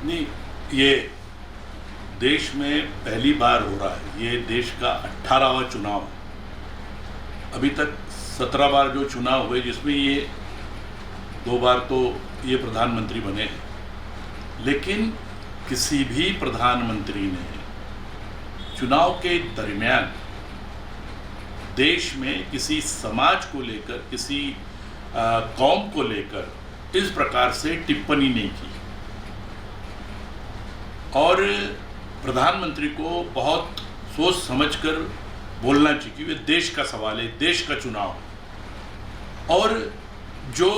नहीं, ये देश में पहली बार हो रहा है। ये देश का 18वां चुनाव है। अभी तक 17 बार जो चुनाव हुए, जिसमें ये 2 बार तो ये प्रधानमंत्री बने हैं, लेकिन किसी भी प्रधानमंत्री ने चुनाव के दरमियान देश में किसी समाज को लेकर, किसी कौम को लेकर इस प्रकार से टिप्पणी नहीं की। और प्रधानमंत्री को बहुत सोच समझकर बोलना चाहिए कि ये देश का सवाल है, देश का चुनाव है। और जो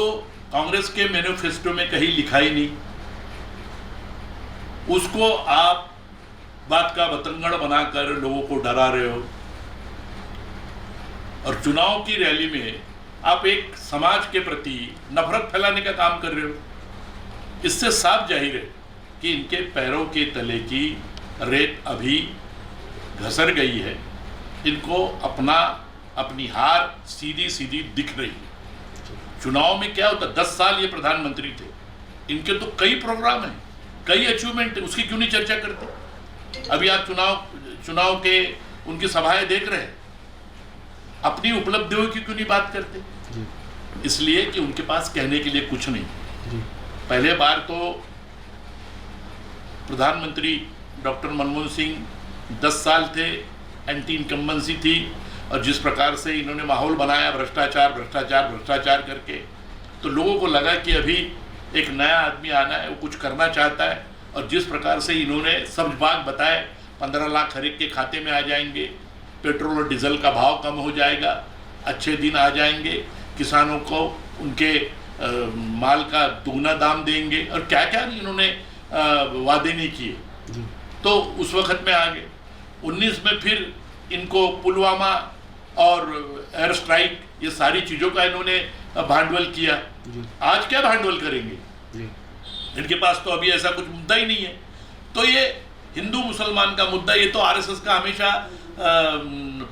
कांग्रेस के मैनिफेस्टो में कहीं लिखा ही नहीं, उसको आप बात का बतंगड़ बनाकर लोगों को डरा रहे हो। और चुनाव की रैली में आप एक समाज के प्रति नफरत फैलाने का काम कर रहे हो। इससे साफ जाहिर है कि इनके पैरों के तले की रेत अभी घसर गई है। इनको अपनी हार सीधी सीधी दिख रही है। चुनाव में क्या होता, 10 साल ये प्रधानमंत्री थे, इनके तो कई प्रोग्राम हैं, कई अचीवमेंट है, उसकी क्यों नहीं चर्चा करते? अभी आप चुनाव के उनकी सभाएं देख रहे हैं, अपनी उपलब्धियों की क्यों नहीं बात करते? इसलिए कि उनके पास कहने के लिए कुछ नहीं। पहले बार तो प्रधानमंत्री डॉक्टर मनमोहन सिंह 10 साल थे, एंटी इनकम्बेंसी थी, और जिस प्रकार से इन्होंने माहौल बनाया भ्रष्टाचार भ्रष्टाचार भ्रष्टाचार करके, तो लोगों को लगा कि अभी एक नया आदमी आना है, वो कुछ करना चाहता है। और जिस प्रकार से इन्होंने सब बात बताए, 15 लाख हर एक के खाते में आ जाएंगे, पेट्रोल और डीजल का भाव कम हो जाएगा, अच्छे दिन आ जाएंगे, किसानों को उनके माल का दुगना दाम देंगे, और क्या क्या इन्होंने वादे नहीं किए। तो उस वक्त में आ गए। 19 में फिर इनको पुलवामा और एयर स्ट्राइक, ये सारी चीज़ों का इन्होंने भांडवल किया। आज क्या भांडवल करेंगे? इनके पास तो अभी ऐसा कुछ मुद्दा ही नहीं है। तो ये हिंदू मुसलमान का मुद्दा, ये तो आरएसएस का हमेशा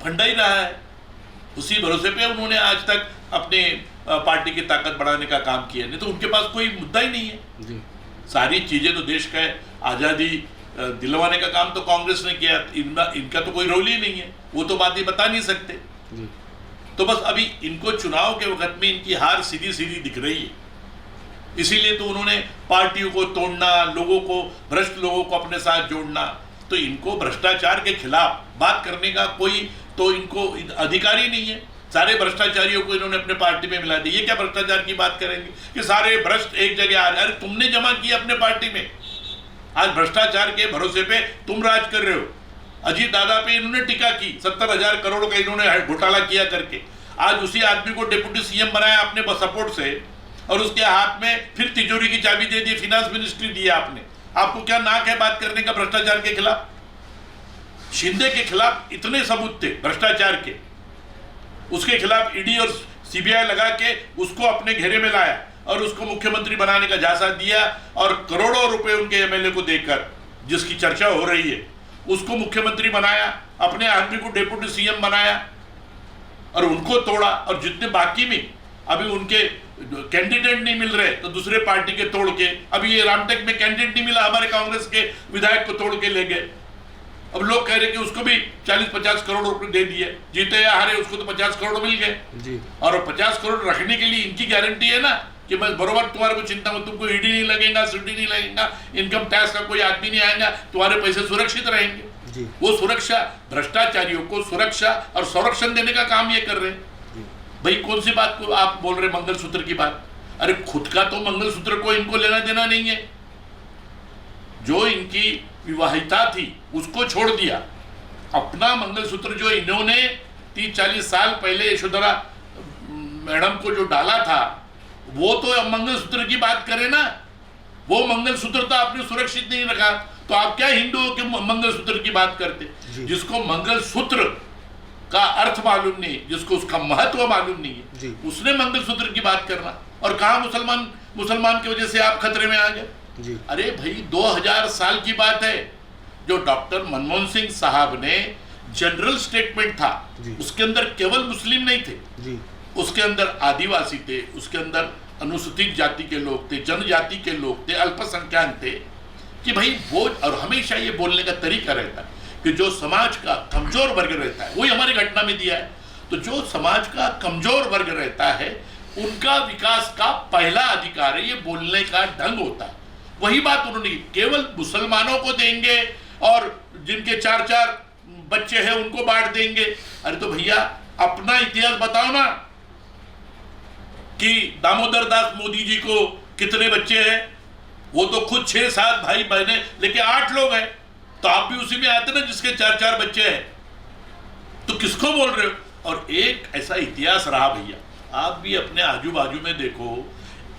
फंडा ही रहा है। उसी भरोसे पे उन्होंने आज तक अपने पार्टी की ताकत बढ़ाने का काम किया, नहीं तो उनके पास कोई मुद्दा ही नहीं है। सारी चीज़ें तो देश का आज़ादी दिलवाने का काम तो कांग्रेस ने किया, इनका तो कोई रोल ही नहीं है, वो तो बातें बता नहीं सकते। तो बस अभी इनको चुनाव के वक्त में इनकी हार सीधी सीधी दिख रही है। इसीलिए तो उन्होंने पार्टियों को तोड़ना, लोगों को, भ्रष्ट लोगों को अपने साथ जोड़ना। तो इनको भ्रष्टाचार के खिलाफ बात करने का कोई तो इनको अधिकार ही नहीं है। सारे भ्रष्टाचारियों को इन्होंने अपने पार्टी में मिला दिया। ये क्या भ्रष्टाचार की बात करेंगे कि सारे भ्रष्ट एक जगह आ रहे? अरे तुमने जमा किया अपने पार्टी में, आज भ्रष्टाचार के भरोसे पे तुम राज कर रहे हो। अजीत दादा पे इन्होंने टीका की, 70,000 करोड़ का इन्होंने घोटाला किया करके। आज उसी आदमी को डिप्टी सीएम बनाया अपने सपोर्ट से, और उसके हाथ में फिर तिजोरी की चाबी दे दी, फिनांस मिनिस्ट्री दिया आपने। आपको क्या नाक है बात करने का भ्रष्टाचार के खिलाफ? शिंदे के खिलाफ इतने सबूत थे भ्रष्टाचार के, उसके खिलाफ ईडी और सीबीआई लगा के उसको अपने घेरे में लाया और उसको मुख्यमंत्री बनाने का झांसा दिया, और करोड़ों रुपए उनके एमएलए को देकर, जिसकी चर्चा हो रही है, उसको मुख्यमंत्री बनाया, अपने आदमी को डिप्टी सीएम बनाया और उनको तोड़ा। और जितने बाकी में अभी उनके कैंडिडेट नहीं मिल रहे तो दूसरे पार्टी के तोड़ के, अभी ये रामटेक में कैंडिडेट नहीं मिला, हमारे कांग्रेस के विधायक को तोड़ के ले गए। अब लोग कह रहे कि उसको भी 40-50 करोड़ रुपए दे दिए, जीते या हारे उसको तो 50 करोड़ मिल गए। और 50 करोड़ रखने के लिए इनकी गारंटी है ना कि बस बरोबर तुम्हारे को चिंता मत, तुमको ईडी नहीं लगेगा, सीडी नहीं लगेगा, इनकम टैक्स का कोई आदमी नहीं आएगा, तुम्हारे पैसे सुरक्षित रहेंगे। वो सुरक्षा, भ्रष्टाचारियों को सुरक्षा और संरक्षण देने का काम ये कर रहे हैं। भाई कौन सी बात को आप बोल रहे मंगलसूत्र की बात? अरे खुद का तो मंगलसूत्र को इनको लेना देना नहीं है। जो इनकी विवाहिता थी उसको छोड़ दिया, अपना मंगलसूत्र जो इन्होंने 30-40 साल पहले यशोधरा मैडम को जो डाला था, वो तो मंगलसूत्र की बात करें ना। वो मंगलसूत्र तो आपने सुरक्षित नहीं रखा, तो आप क्या हिंदुओं के मंगलसूत्र की बात करते? जिसको मंगलसूत्र का अर्थ मालूम नहीं, जिसको उसका महत्व मालूम नहीं है, उसने मंगलसूत्र की बात करना। और कहा मुसलमान की वजह से आप खतरे में आ गए। अरे भाई 2000 साल की बात है, जो डॉक्टर मनमोहन सिंह साहब ने जनरल स्टेटमेंट था, उसके अंदर केवल मुस्लिम नहीं थे, उसके अंदर आदिवासी थे, उसके अंदर अनुसूचित जाति के लोग थे, जनजाति के लोग थे, अल्पसंख्यक थे, कि भाई वो, और हमेशा ये बोलने का तरीका रहता है कि जो समाज का कमजोर वर्ग रहता है, वही हमारी घटना में दिया है, तो जो समाज का कमजोर वर्ग रहता है उनका विकास का पहला अधिकार है, ये बोलने का ढंग होता है। वही बात उन्होंने केवल मुसलमानों को देंगे और जिनके 4-4 बच्चे हैं उनको बांट देंगे। अरे तो भैया अपना इतिहास बताओ ना कि दामोदर दास मोदी जी को कितने बच्चे हैं? वो तो खुद 6-7 भाई बहने लेके 8 लोग हैं, तो आप भी उसी में आते ना जिसके 4-4 बच्चे हैं, तो किसको बोल रहे हो? और एक ऐसा इतिहास रहा भैया, आप भी अपने आजू बाजू में देखो,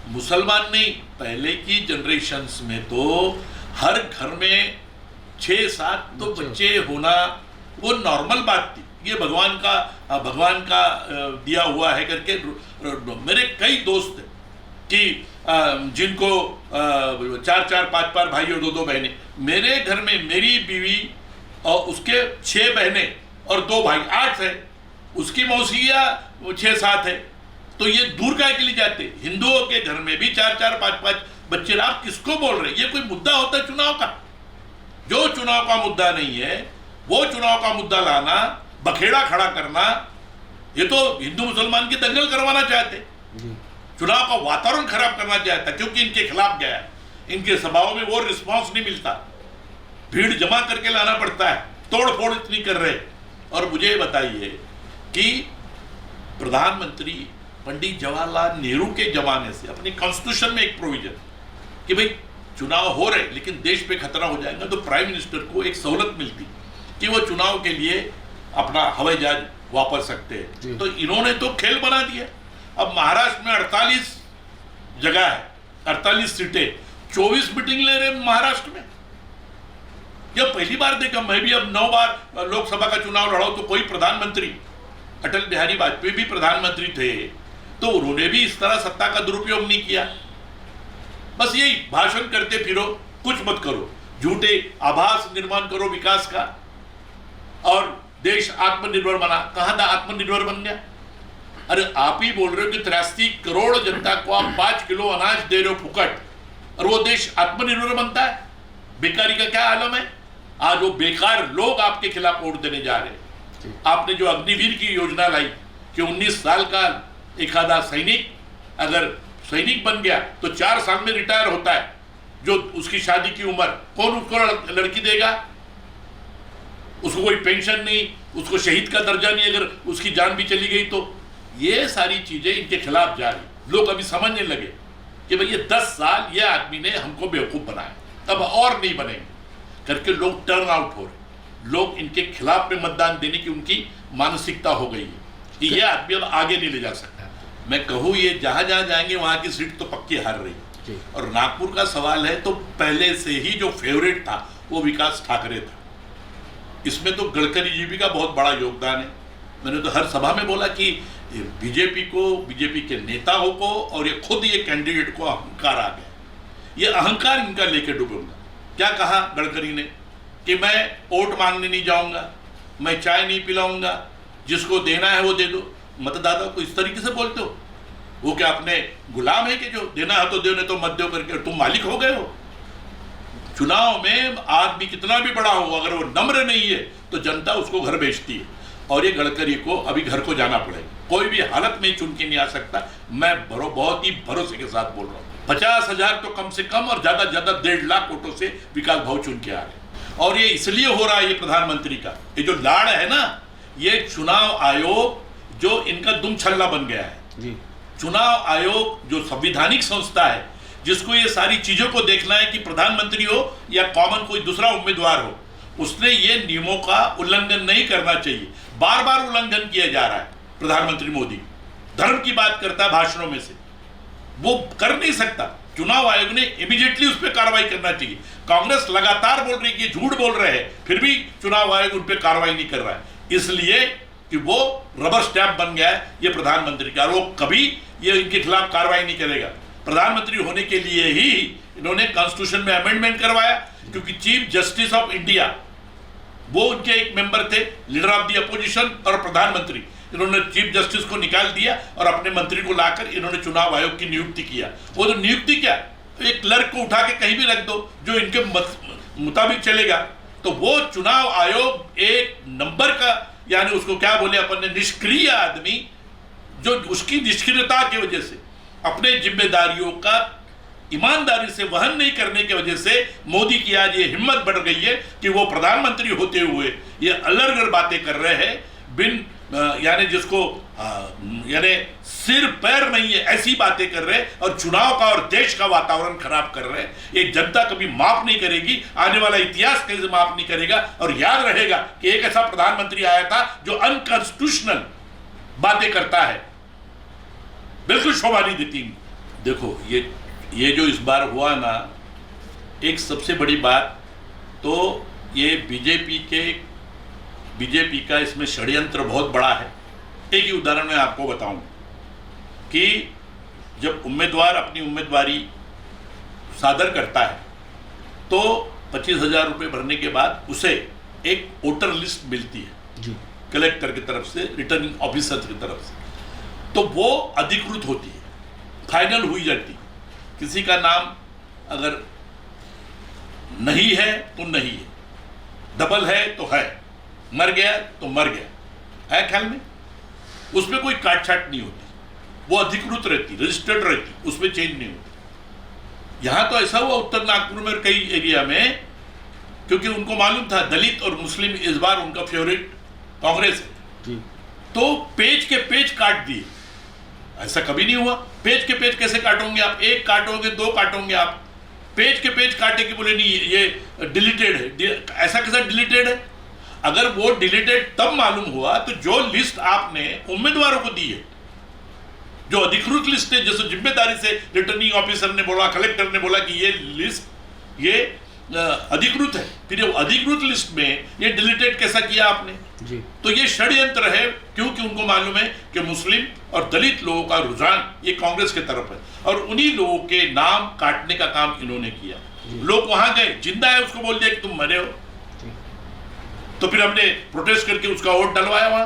मुसलमान नहीं, पहले की जनरेशन्स में तो हर घर में 6-7 तो बच्चे होना वो नॉर्मल बात थी। ये भगवान का दिया हुआ है करके मेरे कई दोस्त हैं कि जिनको 4-4 5-5 भाई और 2-2 बहनें। मेरे घर में मेरी बीवी और उसके 6 बहनें और 2 भाई, 8 है। उसकी मौसिया 6-7 है। तो ये दूर का के लिए जाते, हिंदुओं के घर में भी 4-4 5-5 बच्चे। आप किसको बोल रहे हैं? ये कोई मुद्दा होता है चुनाव का? जो चुनाव का मुद्दा नहीं है वो चुनाव का मुद्दा लाना, बखेड़ा खड़ा करना, ये तो हिंदू मुसलमान की दंगल करवाना चाहते, चुनाव का वातावरण खराब करना चाहता, क्योंकि इनके खिलाफ गया है। इनके सभाओं में वो रिस्पांस नहीं मिलता, भीड़ जमा करके लाना पड़ता है, तोड़ फोड़ इतनी कर रहे। और मुझे बताइए कि प्रधानमंत्री पंडित जवाहरलाल नेहरू के जमाने से अपने कॉन्स्टिट्यूशन में एक प्रोविजन कि भाई चुनाव हो रहे लेकिन देश पे खतरा हो जाएगा, तो प्राइम मिनिस्टर को एक सहूलत मिलती कि वो चुनाव के लिए अपना हवाई जहाज वापर सकते हैं। तो इन्होंने तो खेल बना दिया। अब महाराष्ट्र में 48 जगह है, 48 सीटें, 24 मीटिंग ले रहे महाराष्ट्र में। यह पहली बार देखा। मैं भी अब 9 बार लोकसभा का चुनाव लड़ा, तो कोई प्रधानमंत्री, अटल बिहारी वाजपेयी भी प्रधानमंत्री थे, तो उन्होंने भी इस तरह सत्ता का दुरुपयोग नहीं किया। बस यही भाषण करते फिरो, कुछ मत करो, झूठे आभास निर्माण करो विकास का, और देश आत्मनिर्भर बना। कहां था आत्मनिर्भर बन गया? अरे आप ही बोल रहे हो कि 83 करोड़ जनता को आप 5 किलो अनाज दे रहे हो फुकट, और वो देश आत्मनिर्भर बनता है? बेकारी का क्या आलम है? आज वो बेकार लोग आपके खिलाफ वोट देने जा रहे हैं। आपने जो अग्निवीर की योजना लाई कि 19 साल का एक आधा सैनिक अगर सैनिक बन गया तो 4 साल में रिटायर होता है, जो उसकी शादी की उम्र, कौन उसको लड़की देगा? उसको कोई पेंशन नहीं, उसको शहीद का दर्जा नहीं अगर उसकी जान भी चली गई तो। ये सारी चीजें इनके खिलाफ जा रही। लोग अभी समझने लगे कि भाई ये 10 साल ये आदमी ने हमको बेवकूफ बनाया, अब और नहीं बनेंगे करके लोग टर्न आउट हो रहे। लोग इनके खिलाफ में मतदान देने की उनकी मानसिकता हो गई है कि ये आदमी अब आगे नहीं ले जा सकता। मैं कहूँ ये जहां जहां जाएंगे वहां की सीट तो पक्की हार रही। और नागपुर का सवाल है तो पहले से ही जो फेवरेट था वो विकास ठाकरे था। इसमें तो गडकरी जी भी का बहुत बड़ा योगदान है। मैंने तो हर सभा में बोला कि बीजेपी को, बीजेपी के नेताओं को और ये खुद ये कैंडिडेट को अहंकार आ गया। ये अहंकार इनका लेके डूबूंगा। क्या कहा गडकरी ने कि मैं वोट मांगने नहीं जाऊंगा, मैं चाय नहीं पिलाऊंगा, जिसको देना है वो दे दो। मतदाता को इस तरीके से बोलते हो? वो क्या अपने गुलाम है कि जो देना है तो दो, नहीं तो मत दो करके तुम मालिक हो गए हो? चुनाव में आदमी कितना भी बड़ा हो, अगर वो नम्र नहीं है तो जनता उसको घर भेजती है। और ये गडकरी को अभी घर को जाना पड़ेगा, कोई भी हालत में चुन के नहीं आ सकता। मैं बहुत ही भरोसे के साथ बोल रहा हूँ। 50,000 तो कम से कम और ज्यादा ज्यादा 1.5 लाख वोटों से विकास भाव चुन के आ रहे। और ये इसलिए हो रहा है, ये प्रधानमंत्री का ये जो लाड़ है ना, ये चुनाव आयोग जो इनका दुम छल्ला बन गया है। चुनाव आयोग जो संवैधानिक संस्था है, जिसको ये सारी चीजों को देखना है कि प्रधानमंत्री हो या कॉमन कोई दूसरा उम्मीदवार हो, उसने ये नियमों का उल्लंघन नहीं करना चाहिए। बार बार उल्लंघन किया जा रहा है। प्रधानमंत्री मोदी धर्म की बात करता है भाषणों में से, वो कर नहीं सकता। चुनाव आयोग ने इमीडिएटली उस पर कार्रवाई करना चाहिए। कांग्रेस लगातार बोल रही है कि झूठ बोल रहे हैं, फिर भी चुनाव आयोग उन पर कार्रवाई नहीं कर रहा है, इसलिए कि वो रबर स्टैंप बन गया है ये प्रधानमंत्री का। वो कभी ये इनके खिलाफ कार्रवाई नहीं करेगा। प्रधानमंत्री होने के लिए ही इन्होंने कॉन्स्टिट्यूशन में अमेंडमेंट करवाया, क्योंकि चीफ जस्टिस ऑफ इंडिया वो उनके एक मेंबर थे, लीडर ऑफ द अपोजिशन और प्रधानमंत्री। इन्होंने चीफ जस्टिस को निकाल दिया और अपने मंत्री को लाकर इन्होंने चुनाव आयोग की नियुक्ति किया। वो तो नियुक्ति क्या, एक क्लर्क को उठा के कहीं भी रख दो जो इनके मुताबिक चलेगा। तो वो चुनाव आयोग एक नंबर का, यानी उसको क्या बोले अपन ने, निष्क्रिय आदमी, जो उसकी निष्क्रियता की वजह से अपने जिम्मेदारियों का ईमानदारी से वहन नहीं करने की वजह से मोदी की आज ये हिम्मत बढ़ गई है कि वो प्रधानमंत्री होते हुए ये अलग बातें कर रहे हैं, बिन यानी जिसको यानी सिर पैर नहीं है ऐसी बातें कर रहे हैं, और चुनाव का और देश का वातावरण खराब कर रहे हैं। ये जनता कभी माफ नहीं करेगी, आने वाला इतिहास कभी माफ नहीं करेगा। और याद रहेगा कि एक ऐसा प्रधानमंत्री आया था जो अनकॉन्स्टिट्यूशनल बातें करता है, बिल्कुल शोभा नहीं देती। देखो ये जो इस बार हुआ ना, एक सबसे बड़ी बात तो ये बीजेपी का इसमें षड्यंत्र बहुत बड़ा है। एक ही उदाहरण मैं आपको बताऊं कि जब उम्मीदवार अपनी उम्मीदवारी सादर करता है तो 25,000 रुपये भरने के बाद उसे एक वोटर लिस्ट मिलती है जी, कलेक्टर की तरफ से, रिटर्निंग ऑफिसर की तरफ से। तो वो अधिकृत होती है, फाइनल हुई जाती है। किसी का नाम अगर नहीं है तो नहीं है, डबल है तो है, मर गया तो मर गया है, ख्याल में उसमें कोई काट छाट नहीं होती, वो अधिकृत रहती, रजिस्टर्ड रहती, उसमें चेंज नहीं होती। यहां तो ऐसा हुआ उत्तर नागपुर में कई एरिया में, क्योंकि उनको मालूम था दलित और मुस्लिम इस बार उनका फेवरेट कांग्रेस है, तो पेज के पेज काट दिए। ऐसा कभी नहीं हुआ। पेज के पेज कैसे काटोगे आप? एक काटोगे, दो काटोगे आप, पेज के पेज काटे कि बोले नहीं ये डिलीटेड है। ऐसा कैसा डिलीटेड है? अगर वो डिलीटेड तब मालूम हुआ तो जो लिस्ट आपने उम्मीदवारों को दी है, जो अधिकृत लिस्ट है, जैसे जिम्मेदारी से रिटर्निंग ऑफिसर ने बोला, कलेक्टर ने बोला कि ये लिस्ट ये अधिकृत है, फिर वो अधिकृत लिस्ट में ये डिलीटेड कैसा किया आपने जी? तो ये षड्यंत्र है, क्योंकि उनको मालूम है कि मुस्लिम और दलित लोगों का रुझान ये कांग्रेस की तरफ है, और उन्हीं लोगों के नाम काटने का काम इन्होंने किया। लोग वहां गए, जिंदा है उसको बोल दिया कि तुम मरे हो, तो फिर हमने प्रोटेस्ट करके उसका वोट डलवाया वहां।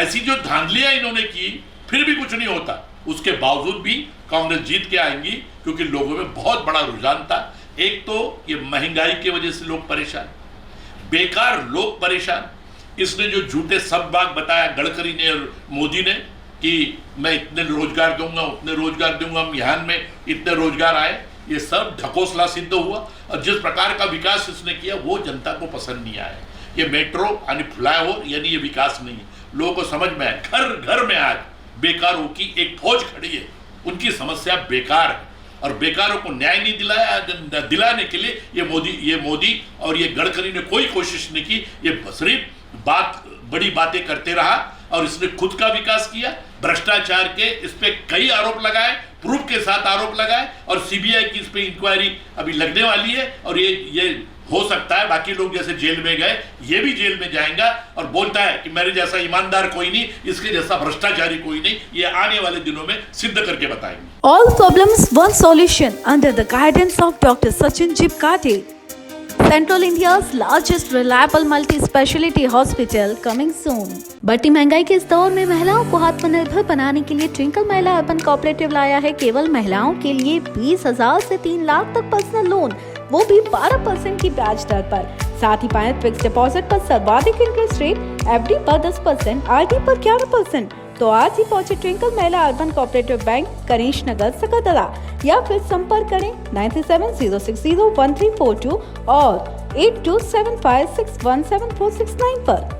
ऐसी जो धांधलियां इन्होंने की, फिर भी कुछ नहीं होता। उसके बावजूद भी कांग्रेस जीत के आएंगी, क्योंकि लोगों में बहुत बड़ा रुझान था। एक तो ये महंगाई की वजह से लोग परेशान, बेकार लोग परेशान। इसने जो झूठे सब बात बताया गडकरी ने और मोदी ने कि मैं इतने रोजगार दूंगा, उतने रोजगार दूंगा, मिहान में इतने रोजगार आए, ये सब ढकोसला सिद्ध हुआ। और जिस प्रकार का विकास इसने किया वो जनता को पसंद नहीं आया। ये मेट्रो यानी फ्लाईओवर यानी ये विकास नहीं है, लोगों को समझ में आया। घर घर में आज बेकारों की एक फौज खड़ी है, उनकी समस्या बेकार है, और बेकारों को न्याय नहीं दिलाने के लिए ये मोदी और ये गडकरी ने कोई कोशिश नहीं की। ये सिर्फ बड़ी बातें करते रहा, और इसने खुद का विकास किया। भ्रष्टाचार के इस पे कई आरोप लगाए, प्रूफ के साथ आरोप लगाए, और सीबीआई की इस पे इंक्वायरी अभी लगने वाली है। और ये हो सकता है बाकी लोग जैसे जेल में गए, ये भी जेल में जाएगा, और बोलता है कि मेरे जैसा ईमानदार कोई नहीं, इसके जैसा भ्रष्टाचारी कोई नहीं। ये आने वाले दिनों में सिद्ध करके बताएंगे। All problems one solution under the guidance of Dr. Sachin Jipkate. Central India's largest reliable multi-speciality hospital coming soon. बढ़ती महंगाई के इस दौर में महिलाओं को आत्मनिर्भर बनाने के लिए ट्विंकल महिला अर्बन कोऑपरेटिव लाया है केवल महिलाओं के लिए 20,000 से 3 लाख तक पर्सनल लोन, वो भी 12% की ब्याज दर पर। साथ ही पाएं फिक्स डिपॉजिट पर सर्वाधिक इंटरेस्ट रेट, एफडी पर 10%, आरडी पर 11%। तो आज ही पहुंचे ट्विंकल महिला अर्बन कोऑपरेटिव बैंक, कनीश नगर, सकदरा, या फिर संपर्क करें 9706011342 और 8275617469 पर।